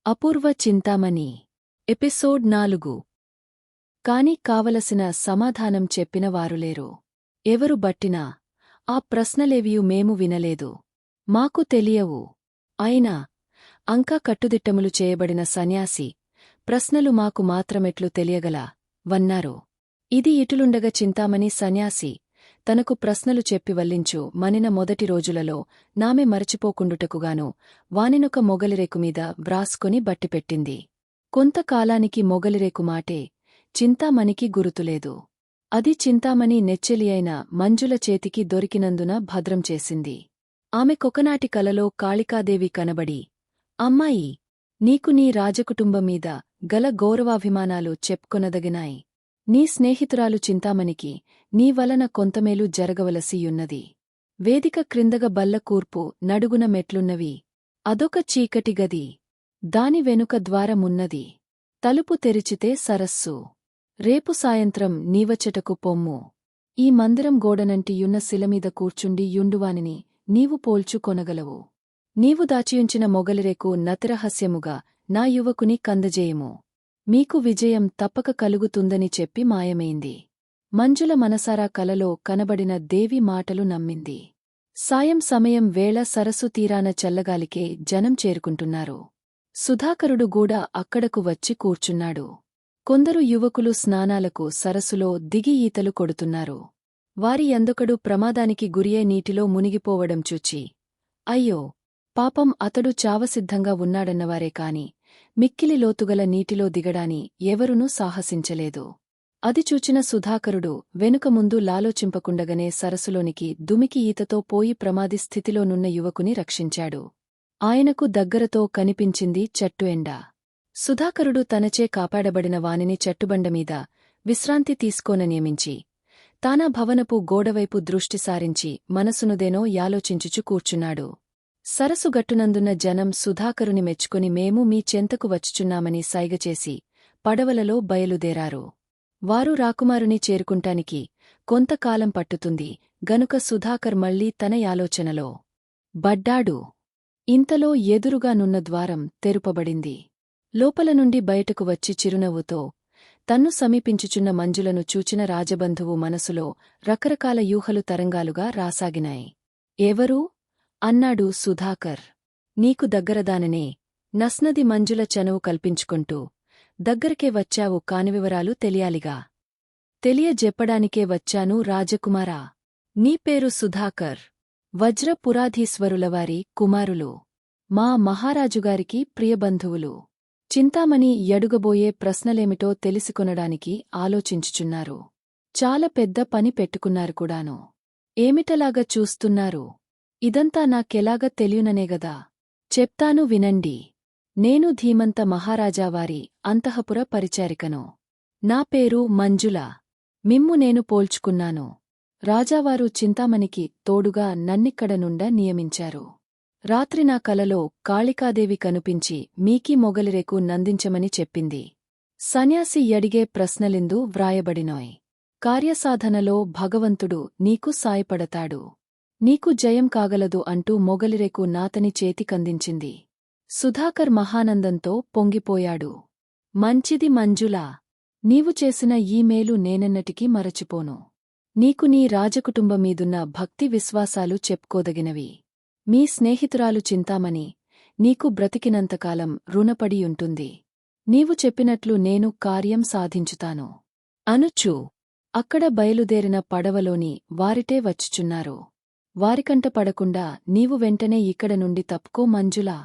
అపూర్వ Chintamani episode 4 కాని కావలసిన సమాధానం చెప్పిన వారులేరు. ఎవరు బట్టినా ఆ ప్రశ్నలేవియూ మేము వినలేదు. మాకు తెలియవు. అయినా అంకా కట్టుదిట్టములు చేయబడిన సన్యాసి ప్రశ్నలు మాకు మాత్రమెట్లు తెలియగల వన్నారు. ఇది ఇటులుండగ చింతామణి సన్యాసి తనకు ప్రశ్నలు చెప్పి వల్లించు మనిన మొదటి రోజులలో నామె మరచిపోకుండుటకుగాను వానినొక మొగలిరేకుమీద వ్రాసుకొని బట్టిపెట్టింది. కొంతకాలానికి మొగలిరేకు మాటే చింతామణికి గురుతులేదు. అది చింతామణి నెచ్చెలియైన మంజుల చేతికి దొరికినందున భద్రం చేసింది. ఆమెకొకనాటి కలలో కాళికాదేవి కనబడి, అమ్మాయి, నీకు నీ రాజకుటుంబమీద గల గౌరవాభిమానాలు చెప్పుకొనదగినాయి. నీ స్నేహితురాలు చింతామణికి నీ వలన కొంతమేలు జరగవలసియున్నది. వేదిక క్రిందగ బల్ల కూర్పు నడుగున మెట్లున్నవి. అదొక చీకటి గది. దాని వెనుక ద్వారమున్నది. తలుపు తెరిచితే సరస్సు. రేపు సాయంత్రం నీవచ్చటకు పొమ్ము. ఈ మందిరం గోడనంటియున్న శిలమీద కూర్చుండి యుండువానిని నీవు పోల్చు కొనగలవు. నీవు దాచియుంచిన మొగలిరేకు నతిరహస్యముగా నా యువకుని కందజేయము. మీకు విజయం తప్పక కలుగుతుందని చెప్పి మాయమైంది. మంజుల మనసారా కలలో కనబడిన దేవి మాటలు నమ్మింది. సాయం సమయం వేళ సరస్సు తీరాన చల్లగాలికే జనం చేరుకుంటున్నారు. సుధాకరుడు గూడా అక్కడకు వచ్చి కూర్చున్నాడు. కొందరు యువకులు స్నానాలకు సరస్సులో దిగి ఈతలు కొడుతున్నారు. వారి ఎందొకడు ప్రమాదానికి గురియే నీటిలో మునిగిపోవడం చూచి, అయ్యో, పాపం అతడు చావసిద్ధంగా ఉన్నాడన్నవారే కాని మిక్కిలి లోతుగల నీటిలో దిగడాని ఎవరునూ సాహసించలేదు. అది చూచిన సుధాకరుడు వెనుక ముందు లాలోచింపకుండగనే సరస్సులోనికి దుమికి ఈతతో పోయి ప్రమాది స్థితిలోనున్న యువకుని రక్షించాడు. ఆయనకు దగ్గరతో కనిపించింది చెట్టు ఎండ. సుధాకరుడు తనచే కాపాడబడిన వానిని చెట్టుబండమీద విశ్రాంతి తీసుకోన నియమించి, తానా భవనపు గోడవైపు దృష్టి సారించి మనసునుదేనో యాలోచించుచు కూర్చున్నాడు. సరస్సుగట్టునందున్న జనం సుధాకరుని మెచ్చుకుని మేము మీ చెంతకు వచ్చుచున్నామని సైగచేసి పడవలలో బయలుదేరారు. వారు రాకుమారుని చేరుకుంటానికి కొంతకాలం పట్టుతుంది గనుక సుధాకర్ మళ్లీ తన యాలోచనలో బడ్డాడు. ఇంతలో ఎదురుగా నున్న ద్వారం తెరుపబడింది. లోపల నుండి బయటకు వచ్చి చిరునవ్వుతో తన్ను సమీపించుచున్న మంజులను చూచిన రాజబంధువు మనసులో రకరకాల యూహలు తరంగాలుగా రాసాగినాయి. ఎవరు? అన్నాడు సుధాకర్. నీకు దగ్గరదాననే నస్నది మంజుల చనువు కల్పించుకుంటూ దగ్గరకే వచ్చావు కానివివరాలు తెలియాలిగా. తెలియజెప్పడానికే వచ్చాను రాజకుమారా. నీ పేరు సుధాకర్. వజ్రపురాధీశ్వరులవారి కుమారులు. మా మహారాజుగారికి ప్రియబంధువులు. చింతామణి ఎడుగబోయే ప్రశ్నలేమిటో తెలిసికొనడానికి ఆలోచించుచున్నారు. చాలా పెద్ద పని పెట్టుకున్నారు కూడాను. ఏమిటలాగా చూస్తున్నారు? ఇదంతా నాకెలాగ తెలియననేగదా. చెప్తాను వినండి. నేను ధీమంత మహారాజావారి అంతఃపుర పరిచారికను. నా పేరు మంజుల. మిమ్ము నేను పోల్చుకున్నాను. రాజావారు చింతామణికి తోడుగా నన్నిక్కడ నుండ నియమించారు. రాత్రి నా కలలో కాళికాదేవి కనుపించి మీకీ మొగలిరేకు నందించమని చెప్పింది. సన్యాసి యడిగే ప్రశ్నలిందు వ్రాయబడినోయ్. కార్యసాధనలో భగవంతుడు నీకు సాయపడతాడు. నీకు జయం కాగలదు అంటూ మొగలిరేకు నాతని చేతికందించింది. సుధాకర్ మహానందంతో పొంగిపోయాడు. మంచిది మంజులా. నీవు చేసిన ఈ మేలు నేనెన్నటికీ మరచిపోను. నీకు నీ రాజకుటుంబమీదున్న భక్తి విశ్వాసాలు చెప్పుకోదగినవి. మీ స్నేహితురాలు చింతామణి నీకు బ్రతికినంతకాలం రుణపడియుంటుంది. నీవు చెప్పినట్లు నేను కార్యం సాధించుతాను. అనుచు అక్కడ బయలుదేరిన పడవలోని వారిటే వచ్చుచున్నారు. వారికంట పడకుండా నీవు వెంటనే ఇక్కడ నుండి తప్పుకో మంజులా.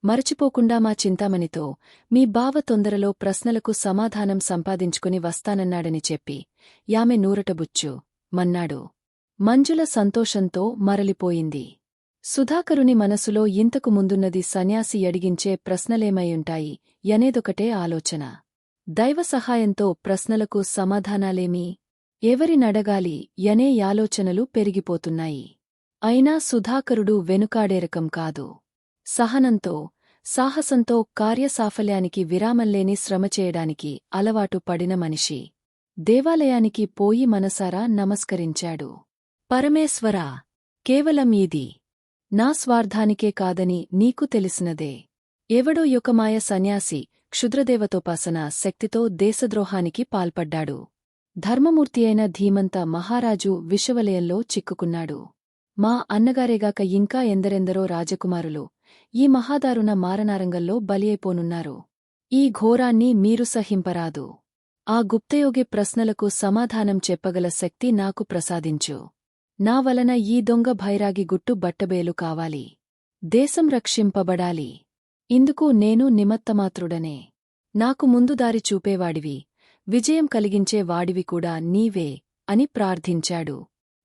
మరచిపోకుండా మా చింతామణితో మీ బావ తొందరలో ప్రశ్నలకు సమాధానం సంపాదించుకుని వస్తానన్నాడని చెప్పి యామె నూరటబుచ్చు మన్నాడు. మంజుల సంతోషంతో మరలిపోయింది. సుధాకరుని మనసులో ఇంతకు ముందున్నది సన్యాసి అడిగించే ప్రశ్నలేమైయుంటాయి యనేదొకటే ఆలోచన. దైవ సహాయంతో ప్రశ్నలకు సమాధానాలేమీ ఎవరినడగాలి యనే యాలోచనలు పెరిగిపోతున్నాయి. అయినా సుధాకరుడు వెనుకాడేరకం కాదు. సహనంతో సాహసంతో కార్యసాఫల్యానికి విరామంలేని శ్రమచేయడానికి అలవాటు పడిన మనిషి. దేవాలయానికి పోయి మనసారా నమస్కరించాడు. పరమేశ్వరా, కేవలం ఇది నా స్వార్థానికే కాదని నీకు తెలిసినదే. ఎవడో యొకమాయ సన్యాసి క్షుద్రదేవతోపాసన శక్తితో దేశద్రోహానికి పాల్పడ్డాడు. ధర్మమూర్తి అయిన ధీమంత మహారాజు విషవలయంలో చిక్కుకున్నాడు. మా అన్నగారేగాక ఇంకా ఎందరెందరో రాజకుమారులు ఈ మహాదారుణ మారణారంగంలో బలియైపోనున్నారు. ఈ ఘోరాన్ని మీరు సహింపరాదు. ఆ గుప్తయోగి ప్రశ్నలకు సమాధానం చెప్పగల శక్తి నాకు ప్రసాదించు. నా వలన ఈ దొంగ భైరాగి గుట్టు బట్టబేలు కావాలి. దేశం రక్షింపబడాలి. ఇందుకు నేను నిమత్తమాత్రుడనే. నాకు ముందు దారి చూపేవాడివి, విజయం కలిగించే వాడివి కూడా నీవే అని ప్రార్థించాడు.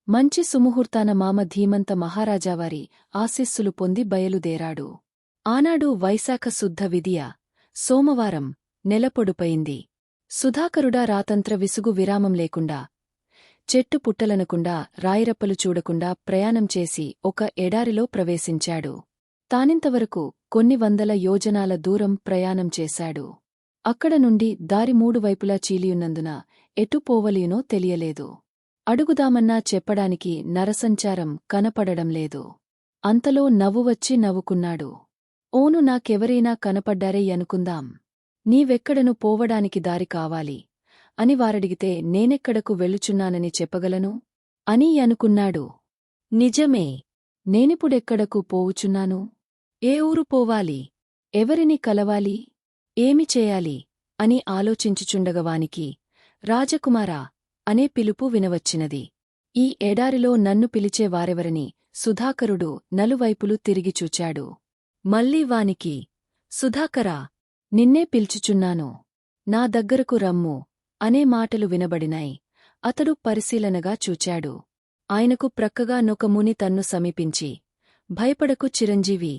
మంచి సుముహూర్తాన మామ ధీమంత మహారాజావారి ఆశీస్సులు పొంది బయలుదేరాడు. ఆనాడు వైశాఖ శుద్ధ విదియ, సోమవారం, నెలపొడుపయింది. సుధాకరుడా రాతంత్ర విసుగు విరామం లేకుండా, చెట్టు పుట్టలనకుండా, రాయిరప్పలు చూడకుండా ప్రయాణం చేసి ఒక ఎడారిలో ప్రవేశించాడు. తానింతవరకు కొన్ని వందల యోజనాల దూరం ప్రయాణం చేశాడు. అక్కడ నుండి దారి మూడు వైపులా చీలియున్నందున ఎటు పోవలియునో తెలియలేదు. అడుగుదామన్నా చెప్పడానికి నరసంచారం కనపడడంలేదు. అంతలో నవ్వు వచ్చి నవ్వుకున్నాడు. ఓను నాకెవరైనా కనపడ్డారే అనుకుందాం. నీవెక్కడను పోవడానికి దారి కావాలి అని వారడిగితే నేనెక్కడకు వెళ్ళుచున్నానని చెప్పగలను అని అనుకున్నాడు. నిజమే, నేనిప్పుడెక్కడకు పోవుచున్నాను? ఏ ఊరు పోవాలి? ఎవరిని కలవాలి? ఏమి చేయాలి అని ఆలోచించుచుండగవానికి రాజకుమారా అనే పిలుపు వినవచ్చినది. ఈ ఎడారిలో నన్ను పిలిచే వారెవరని సుధాకరుడు నలువైపులు తిరిగి చూచాడు. మళ్ళీ వానికి, సుధాకరా, నిన్నే పిల్చుచున్నాను, నా దగ్గరకు రమ్ము అనే మాటలు వినబడినాయి. అతడు పరిశీలనగా చూచాడు. ఆయనకు ప్రక్కగా నొక ముని తన్ను సమీపించి, భయపడకు చిరంజీవి,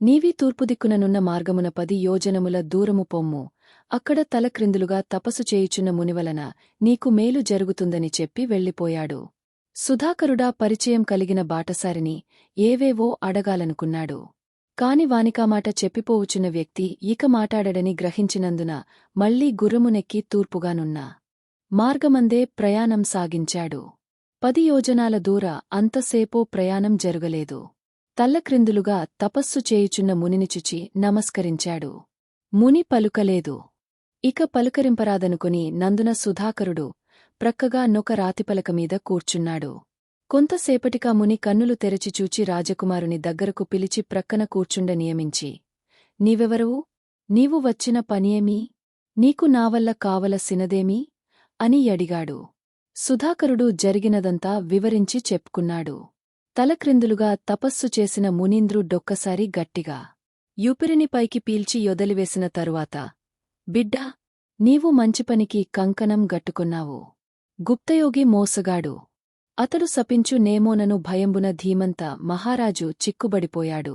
నీవీ తూర్పుదిక్కుననున్న మార్గమున 10 యోజనముల దూరము పొమ్ము. అక్కడ తలక్రిందులుగా తపస్సు చేయుచున్న మునివలన నీకు మేలు జరుగుతుందని చెప్పి వెళ్ళిపోయాడు. సుధాకరుడా పరిచయం కలిగిన బాటసారిని ఏవేవో అడగాలనుకున్నాడు. కాని వానికామాట చెప్పిపోవుచున్న వ్యక్తి ఇక మాటాడడని గ్రహించినందున మళ్లీ గుర్రమునెక్కి తూర్పుగానున్న మార్గమందే ప్రయాణం సాగించాడు. 10 యోజనాల దూర అంతసేపో ప్రయాణం జరుగలేదు. తల్లక్రిందులుగా తపస్సు చేయుచున్న మునిని చుచి నమస్కరించాడు. ముని పలుకలేదు. ఇక పలుకరింపరాదనుకుని నందున సుధాకరుడు ప్రక్కగా నొక రాతిపలకమీద కూర్చున్నాడు. కొంతసేపటికా ముని కన్నులు తెరచి చూచి రాజకుమారుని దగ్గరకు పిలిచి ప్రక్కన కూర్చుండ నియమించి, నీవెవరవు? నీవు వచ్చిన పనియేమీ? నీకు నావల్ల కావలసినదేమీ? అని అడిగాడు. సుధాకరుడు జరిగినదంతా వివరించి చెప్పుకున్నాడు. తలక్రిందులుగా తపస్సు చేసిన మునీంద్రు డొక్కసారి గట్టిగా యూపిరిని పైకి పీల్చి యొదలివేసిన తరువాత, బిడ్డా, నీవు మంచిపనికి కంకణం గట్టుకున్నావు. గుప్తయోగి మోసగాడు. అతడు శపించు నేమోనను భయంబున ధీమంత మహారాజు చిక్కుబడిపోయాడు.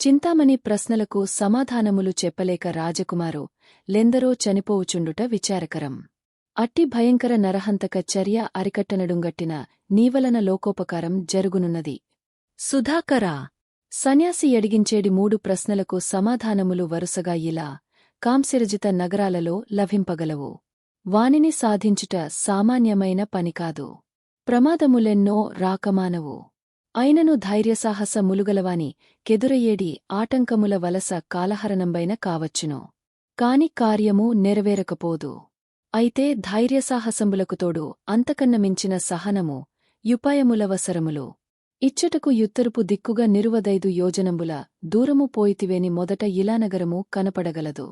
చింతామణి ప్రశ్నలకు సమాధానములు చెప్పలేక రాజకుమారు లెందరో చనిపోవుచుండుట విచారకరం. అట్టి భయంకర నరహంతక చర్య అరికట్టనడుంగట్టిన నీవలన లోకోపకారం జరుగునున్నది. సుధాకరా, సన్యాసి ఎడిగించేడి 3 ప్రశ్నలకు సమాధానములు వరుసగా ఇలా కాంస్యరజిత నగరాలలో లభింపగలవు. వానిని సాధించుట సామాన్యమైన పనికాదు. ప్రమాదములెన్నో రాకమానవు. అయినను ధైర్యసాహస ములుగలవాని కెదురయ్యేడి ఆటంకముల వలస కాలహరణంబైన కావచ్చును. కాని కార్యము నెరవేరకపోదు. అయితే ధైర్యసాహసంబులకు తోడు అంతకన్న మించిన సహనము, యుపాయములవసరములు. ఇచ్చటకు యుత్తరుపు దిక్కుగా 25 యోజనంబుల దూరము పోయితివేని మొదట ఇలానగరము కనపడగలదు.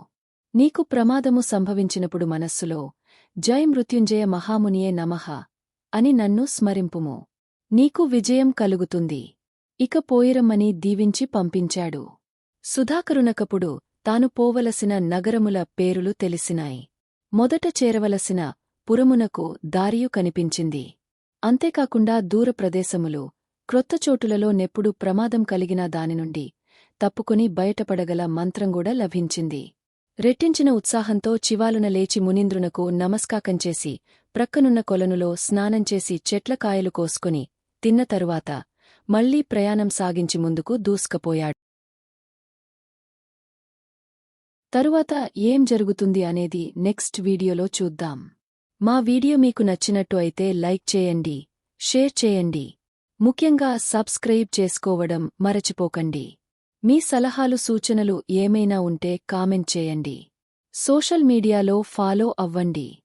నీకు ప్రమాదము సంభవించినప్పుడు మనస్సులో జై మృత్యుంజయ మహామునియే నమః అని నన్ను స్మరింపుము. నీకు విజయం కలుగుతుంది. ఇక పోయిరమ్మని దీవించి పంపించాడు. సుధాకరునకప్పుడు తాను పోవలసిన నగరముల పేరులు తెలిసినాయి. మొదట చేరవలసిన పురమునకు దారియు కనిపించింది. అంతేకాకుండా దూర ప్రదేశములు, క్రొత్త చోటులలో నెప్పుడు ప్రమాదం కలిగినా దానినుండి తప్పుకొని బయటపడగల మంత్రంగూడా లభించింది. రెట్టించిన ఉత్సాహంతో చివాలున లేచి మునీంద్రునకు నమస్కాకంచేసి ప్రక్కనున్న కొలనులో స్నానంచేసి చెట్ల కాయలు కోసుకొని తిన్న తరువాత మళ్లీ ప్రయాణం సాగించి ముందుకు దూసుకపోయాడు. తరువాత ఏం జరుగుతుంది అనేది నెక్స్ట్ వీడియోలో చూద్దాం. మా వీడియో మీకు నచ్చినట్టు అయితే లైక్ చేయండి, షేర్ చేయండి. ముఖ్యంగా సబ్స్క్రైబ్ చేసుకోవడం మరచిపోకండి. మీ సలహాలు సూచనలు ఏమైనా ఉంటే కామెంట్ చేయండి. సోషల్ మీడియాలో ఫాలో అవ్వండి.